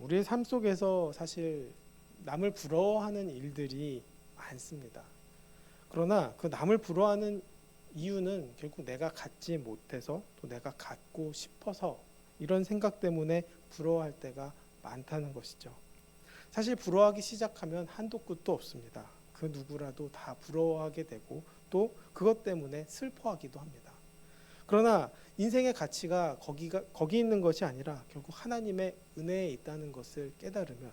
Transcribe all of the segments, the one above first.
우리의 삶 속에서 사실 남을 부러워하는 일들이 많습니다. 그러나 그 남을 부러워하는 이유는 결국 내가 갖지 못해서 또 내가 갖고 싶어서 이런 생각 때문에 부러워할 때가 많다는 것이죠. 사실 부러워하기 시작하면 한도 끝도 없습니다. 그 누구라도 다 부러워하게 되고 또 그것 때문에 슬퍼하기도 합니다. 그러나 인생의 가치가 거기 있는 것이 아니라 결국 하나님의 은혜에 있다는 것을 깨달으면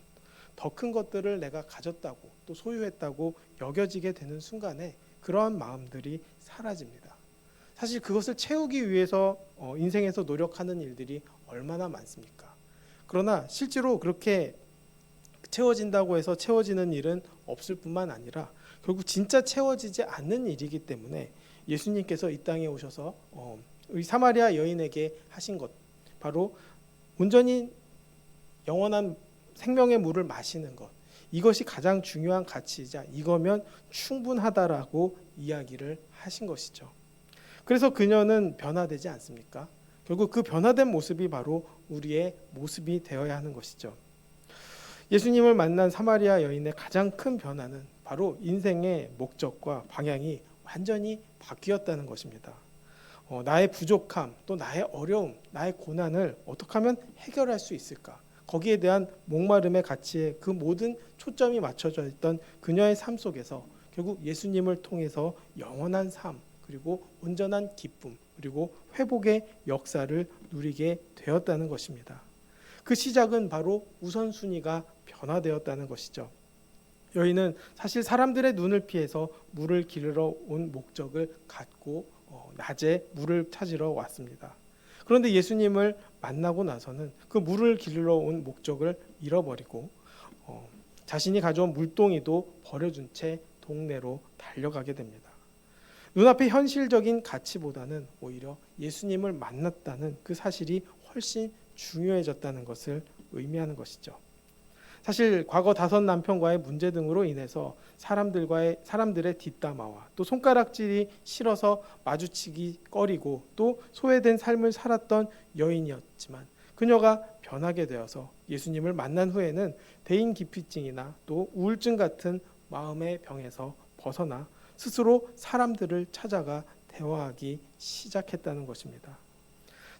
더 큰 것들을 내가 가졌다고 또 소유했다고 여겨지게 되는 순간에 그러한 마음들이 사라집니다. 사실 그것을 채우기 위해서 인생에서 노력하는 일들이 얼마나 많습니까? 그러나 실제로 그렇게 채워진다고 해서 채워지는 일은 없을 뿐만 아니라 결국 진짜 채워지지 않는 일이기 때문에 예수님께서 이 땅에 오셔서 이 사마리아 여인에게 하신 것, 바로 온전히 영원한 생명의 물을 마시는 것, 이것이 가장 중요한 가치이자 이거면 충분하다라고 이야기를 하신 것이죠. 그래서 그녀는 변화되지 않습니까? 결국 그 변화된 모습이 바로 우리의 모습이 되어야 하는 것이죠. 예수님을 만난 사마리아 여인의 가장 큰 변화는 바로 인생의 목적과 방향이 완전히 바뀌었다는 것입니다. 나의 부족함, 또 나의 어려움, 나의 고난을 어떻게 하면 해결할 수 있을까? 거기에 대한 목마름의 가치에 그 모든 초점이 맞춰져 있던 그녀의 삶 속에서 결국 예수님을 통해서 영원한 삶, 그리고 온전한 기쁨, 그리고 회복의 역사를 누리게 되었다는 것입니다. 그 시작은 바로 우선순위가 변화되었다는 것이죠. 여인은 사실 사람들의 눈을 피해서 물을 기르러 온 목적을 갖고 낮에 물을 찾으러 왔습니다. 그런데 예수님을 만나고 나서는 그 물을 기르러 온 목적을 잃어버리고 자신이 가져온 물동이도 버려준 채 동네로 달려가게 됩니다. 눈앞의 현실적인 가치보다는 오히려 예수님을 만났다는 그 사실이 훨씬 중요해졌다는 것을 의미하는 것이죠. 사실 과거 다섯 남편과의 문제 등으로 인해서 사람들의 뒷담화와 또 손가락질이 싫어서 마주치기 꺼리고 또 소외된 삶을 살았던 여인이었지만 그녀가 변하게 되어서 예수님을 만난 후에는 대인기피증이나 또 우울증 같은 마음의 병에서 벗어나 스스로 사람들을 찾아가 대화하기 시작했다는 것입니다.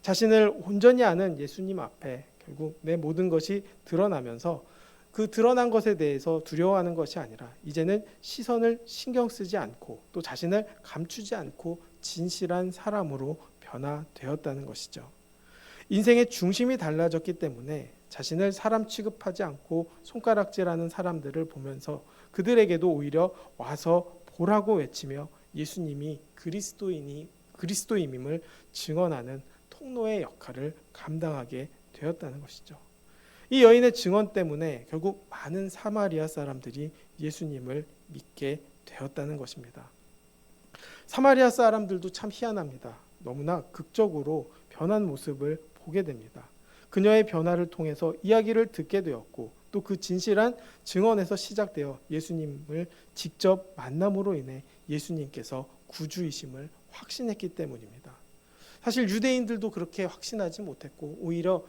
자신을 온전히 아는 예수님 앞에 결국 내 모든 것이 드러나면서 그 드러난 것에 대해서 두려워하는 것이 아니라 이제는 시선을 신경 쓰지 않고 또 자신을 감추지 않고 진실한 사람으로 변화되었다는 것이죠. 인생의 중심이 달라졌기 때문에 자신을 사람 취급하지 않고 손가락질하는 사람들을 보면서 그들에게도 오히려 와서 보라고 외치며 예수님이 그리스도임을 증언하는 통로의 역할을 감당하게 되었다는 것이죠. 이 여인의 증언 때문에 결국 많은 사마리아 사람들이 예수님을 믿게 되었다는 것입니다. 사마리아 사람들도 참 희한합니다. 너무나 극적으로 변한 모습을 보게 됩니다. 그녀의 변화를 통해서 이야기를 듣게 되었고 또 그 진실한 증언에서 시작되어 예수님을 직접 만남으로 인해 예수님께서 구주이심을 확신했기 때문입니다. 사실 유대인들도 그렇게 확신하지 못했고 오히려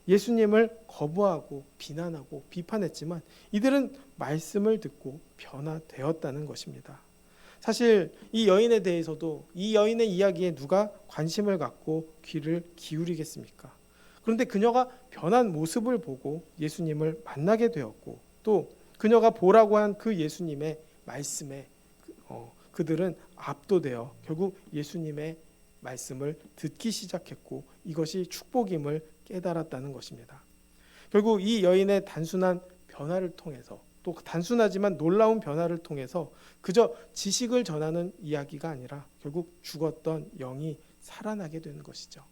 예수님을 거부하고 비난하고 비판했지만 이들은 말씀을 듣고 변화되었다는 것입니다. 사실 이 여인에 대해서도 이 여인의 이야기에 누가 관심을 갖고 귀를 기울이겠습니까? 그런데 그녀가 변한 모습을 보고 예수님을 만나게 되었고 또 그녀가 보라고 한 그 예수님의 말씀에 그들은 압도되어 결국 예수님의 말씀을 듣기 시작했고 이것이 축복임을 깨달았다는 것입니다. 결국 이 여인의 단순한 변화를 통해서 또 단순하지만 놀라운 변화를 통해서 그저 지식을 전하는 이야기가 아니라 결국 죽었던 영이 살아나게 되는 것이죠.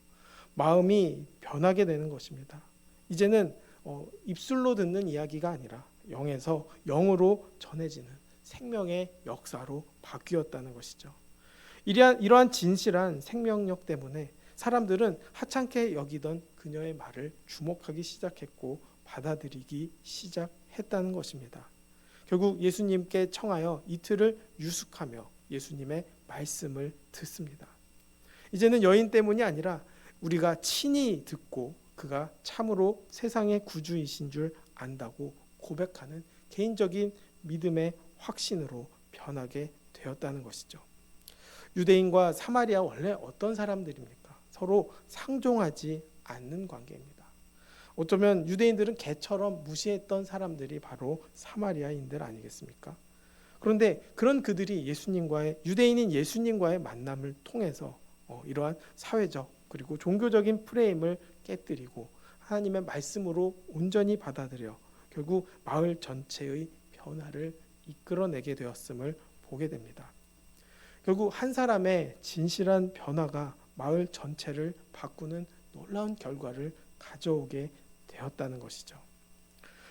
마음이 변하게 되는 것입니다. 이제는 입술로 듣는 이야기가 아니라 영에서 영으로 전해지는 생명의 역사로 바뀌었다는 것이죠. 이러한 진실한 생명력 때문에 사람들은 하찮게 여기던 그녀의 말을 주목하기 시작했고 받아들이기 시작했다는 것입니다. 결국 예수님께 청하여 이틀을 유숙하며 예수님의 말씀을 듣습니다. 이제는 여인 때문이 아니라 우리가 친히 듣고 그가 참으로 세상의 구주이신 줄 안다고 고백하는 개인적인 믿음의 확신으로 변하게 되었다는 것이죠. 유대인과 사마리아 원래 어떤 사람들입니까? 서로 상종하지 않는 관계입니다. 어쩌면 유대인들은 개처럼 무시했던 사람들이 바로 사마리아인들 아니겠습니까? 그런데 그런 그들이 유대인인 예수님과의 만남을 통해서 이러한 사회적 그리고 종교적인 프레임을 깨뜨리고 하나님의 말씀으로 온전히 받아들여 결국 마을 전체의 변화를 이끌어내게 되었음을 보게 됩니다. 결국 한 사람의 진실한 변화가 마을 전체를 바꾸는 놀라운 결과를 가져오게 되었다는 것이죠.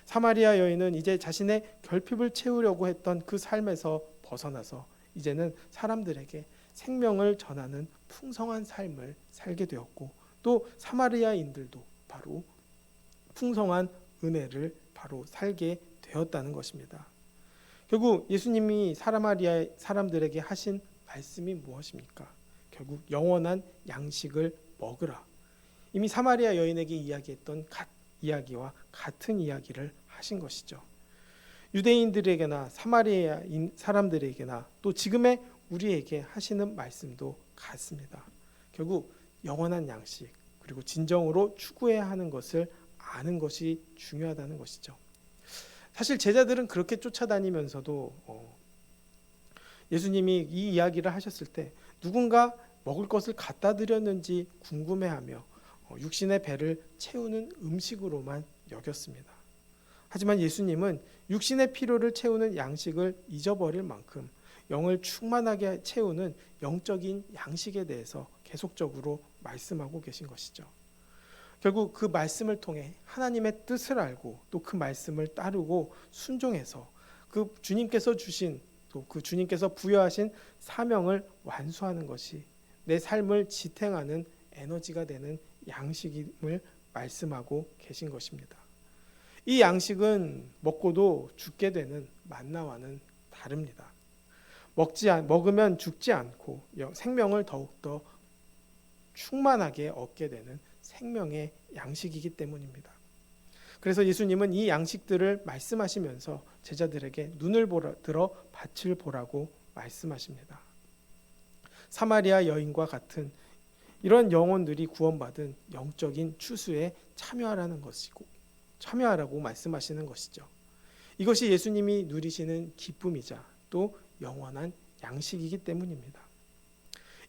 사마리아 여인은 이제 자신의 결핍을 채우려고 했던 그 삶에서 벗어나서 이제는 사람들에게 생명을 전하는 풍성한 삶을 살게 되었고, 또 사마리아인들도 바로 풍성한 은혜를 바로 살게 되었다는 것입니다. 결국 예수님이 사마리아 사람들에게 하신 말씀이 무엇입니까? 결국 영원한 양식을 먹으라. 이미 사마리아 여인에게 이야기했던 이야기와 같은 이야기를 하신 것이죠. 유대인들에게나 사마리아인 사람들에게나 또 지금의 우리에게 하시는 말씀도 같습니다. 결국 영원한 양식 그리고 진정으로 추구해야 하는 것을 아는 것이 중요하다는 것이죠. 사실 제자들은 그렇게 쫓아다니면서도 예수님이 이 이야기를 하셨을 때 누군가 먹을 것을 갖다 드렸는지 궁금해하며 육신의 배를 채우는 음식으로만 여겼습니다. 하지만 예수님은 육신의 필요를 채우는 양식을 잊어버릴 만큼 영을 충만하게 채우는 영적인 양식에 대해서 계속적으로 말씀하고 계신 것이죠. 결국 그 말씀을 통해 하나님의 뜻을 알고 또 그 말씀을 따르고 순종해서 그 주님께서 주신 또 그 주님께서 부여하신 사명을 완수하는 것이 내 삶을 지탱하는 에너지가 되는 양식임을 말씀하고 계신 것입니다. 이 양식은 먹고도 죽게 되는 만나와는 다릅니다. 먹으면 죽지 않고 생명을 더욱더 충만하게 얻게 되는 생명의 양식이기 때문입니다. 그래서 예수님은 이 양식들을 말씀하시면서 제자들에게 눈을 들어 밭을 보라고 말씀하십니다. 사마리아 여인과 같은 이런 영혼들이 구원받은 영적인 추수에 참여하라고 말씀하시는 것이죠. 이것이 예수님이 누리시는 기쁨이자 또 영원한 양식이기 때문입니다.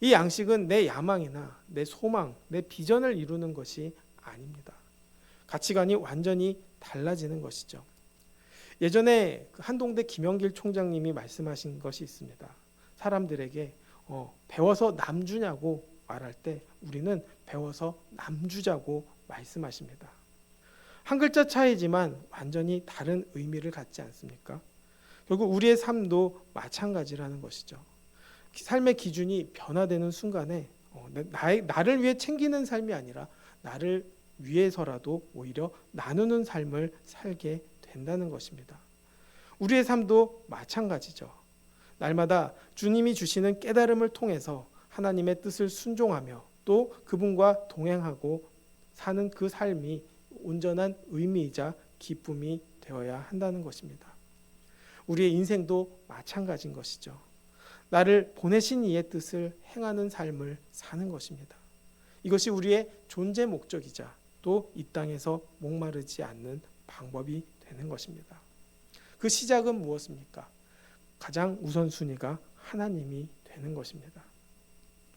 이 양식은 내 야망이나 내 소망, 내 비전을 이루는 것이 아닙니다. 가치관이 완전히 달라지는 것이죠. 예전에 한동대 김영길 총장님이 말씀하신 것이 있습니다. 사람들에게 배워서 남주냐고 말할 때 우리는 배워서 남주자고 말씀하십니다. 한 글자 차이지만 완전히 다른 의미를 갖지 않습니까? 결국 우리의 삶도 마찬가지라는 것이죠. 삶의 기준이 변화되는 순간에 나를 위해 챙기는 삶이 아니라 나를 위해서라도 오히려 나누는 삶을 살게 된다는 것입니다. 우리의 삶도 마찬가지죠. 날마다 주님이 주시는 깨달음을 통해서 하나님의 뜻을 순종하며 또 그분과 동행하고 사는 그 삶이 온전한 의미이자 기쁨이 되어야 한다는 것입니다. 우리의 인생도 마찬가지인 것이죠. 나를 보내신 이의 뜻을 행하는 삶을 사는 것입니다. 이것이 우리의 존재 목적이자 또 이 땅에서 목마르지 않는 방법이 되는 것입니다. 그 시작은 무엇입니까? 가장 우선순위가 하나님이 되는 것입니다.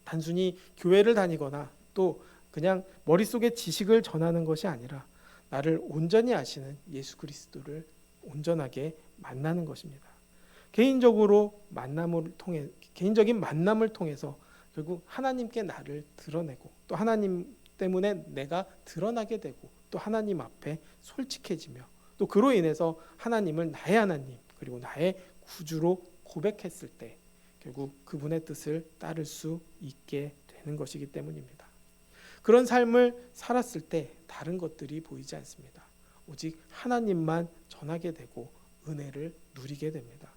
단순히 교회를 다니거나 또 그냥 머릿속에 지식을 전하는 것이 아니라 나를 온전히 아시는 예수 그리스도를 온전하게 만나는 것입니다. 개인적인 만남을 통해서 결국 하나님께 나를 드러내고 또 하나님 때문에 내가 드러나게 되고 또 하나님 앞에 솔직해지며 또 그로 인해서 하나님을 나의 하나님 그리고 나의 구주로 고백했을 때 결국 그분의 뜻을 따를 수 있게 되는 것이기 때문입니다. 그런 삶을 살았을 때 다른 것들이 보이지 않습니다. 오직 하나님만 전하게 되고 은혜를 누리게 됩니다.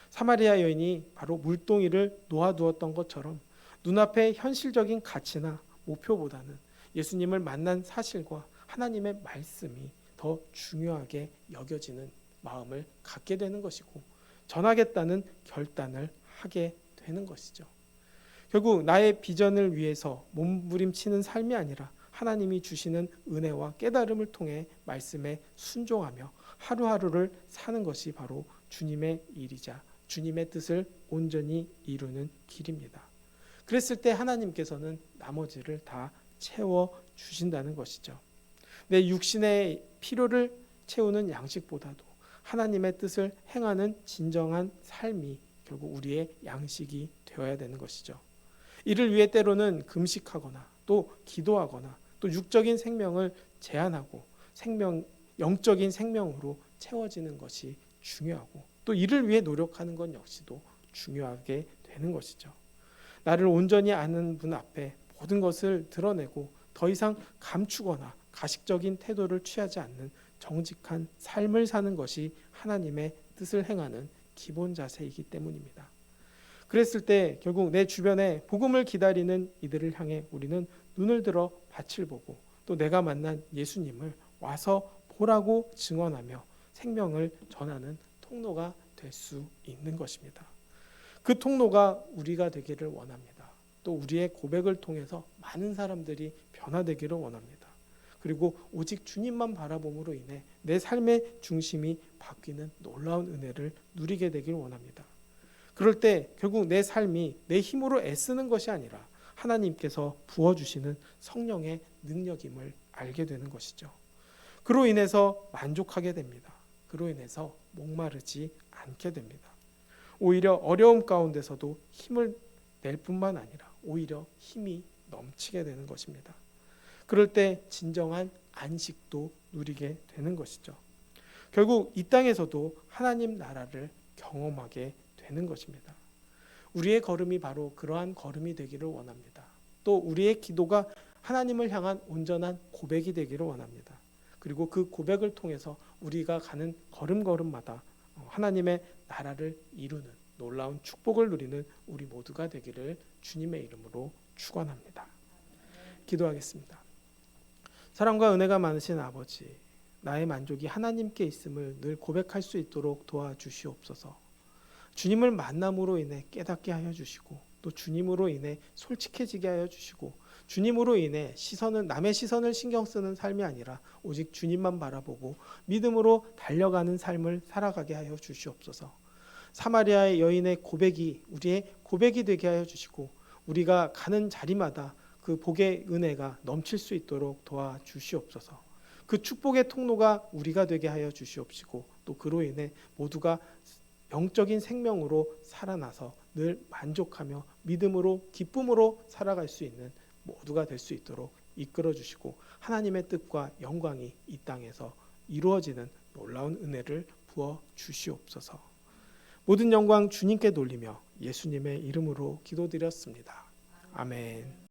사마리아 여인이 바로 물동이를 놓아두었던 것처럼 눈앞의 현실적인 가치나 목표보다는 예수님을 만난 사실과 하나님의 말씀이 더 중요하게 여겨지는 마음을 갖게 되는 것이고 전하겠다는 결단을 하게 되는 것이죠. 결국 나의 비전을 위해서 몸부림치는 삶이 아니라 하나님이 주시는 은혜와 깨달음을 통해 말씀에 순종하며 하루하루를 사는 것이 바로 주님의 일이자 주님의 뜻을 온전히 이루는 길입니다. 그랬을 때 하나님께서는 나머지를 다 채워 주신다는 것이죠. 내 육신의 필요를 채우는 양식보다도 하나님의 뜻을 행하는 진정한 삶이 결국 우리의 양식이 되어야 되는 것이죠. 이를 위해 때로는 금식하거나 또 기도하거나 또 육적인 생명을 제한하고 영적인 생명으로 채워지는 것이 중요하고 또 이를 위해 노력하는 것 역시도 중요하게 되는 것이죠. 나를 온전히 아는 분 앞에 모든 것을 드러내고 더 이상 감추거나 가식적인 태도를 취하지 않는 정직한 삶을 사는 것이 하나님의 뜻을 행하는 기본 자세이기 때문입니다. 그랬을 때 결국 내 주변에 복음을 기다리는 이들을 향해 우리는 눈을 들어 밭을 보고 또 내가 만난 예수님을 와서 보라고 증언하며 생명을 전하는 통로가 될 수 있는 것입니다. 그 통로가 우리가 되기를 원합니다. 또 우리의 고백을 통해서 많은 사람들이 변화되기를 원합니다. 그리고 오직 주님만 바라봄으로 인해 내 삶의 중심이 바뀌는 놀라운 은혜를 누리게 되길 원합니다. 그럴 때 결국 내 삶이 내 힘으로 애쓰는 것이 아니라 하나님께서 부어주시는 성령의 능력임을 알게 되는 것이죠. 그로 인해서 만족하게 됩니다. 그로 인해서 목마르지 않게 됩니다. 오히려 어려움 가운데서도 힘을 낼 뿐만 아니라 오히려 힘이 넘치게 되는 것입니다. 그럴 때 진정한 안식도 누리게 되는 것이죠. 결국 이 땅에서도 하나님 나라를 경험하게 되는 것입니다. 우리의 걸음이 바로 그러한 걸음이 되기를 원합니다. 또 우리의 기도가 하나님을 향한 온전한 고백이 되기를 원합니다. 그리고 그 고백을 통해서 우리가 가는 걸음걸음마다 하나님의 나라를 이루는 놀라운 축복을 누리는 우리 모두가 되기를 주님의 이름으로 축원합니다. 기도하겠습니다. 사랑과 은혜가 많으신 아버지, 나의 만족이 하나님께 있음을 늘 고백할 수 있도록 도와주시옵소서. 주님을 만남으로 인해 깨닫게 하여 주시고 또 주님으로 인해 솔직해지게 하여 주시고 주님으로 인해 남의 시선을 신경 쓰는 삶이 아니라 오직 주님만 바라보고 믿음으로 달려가는 삶을 살아가게 하여 주시옵소서. 사마리아의 여인의 고백이 우리의 고백이 되게 하여 주시고 우리가 가는 자리마다 그 복의 은혜가 넘칠 수 있도록 도와주시옵소서. 그 축복의 통로가 우리가 되게 하여 주시옵시고 또 그로 인해 모두가 영적인 생명으로 살아나서 늘 만족하며 믿음으로 기쁨으로 살아갈 수 있는 모두가 될 수 있도록 이끌어 주시고 하나님의 뜻과 영광이 이 땅에서 이루어지는 놀라운 은혜를 부어 주시옵소서. 모든 영광 주님께 돌리며 예수님의 이름으로 기도드렸습니다. 아멘.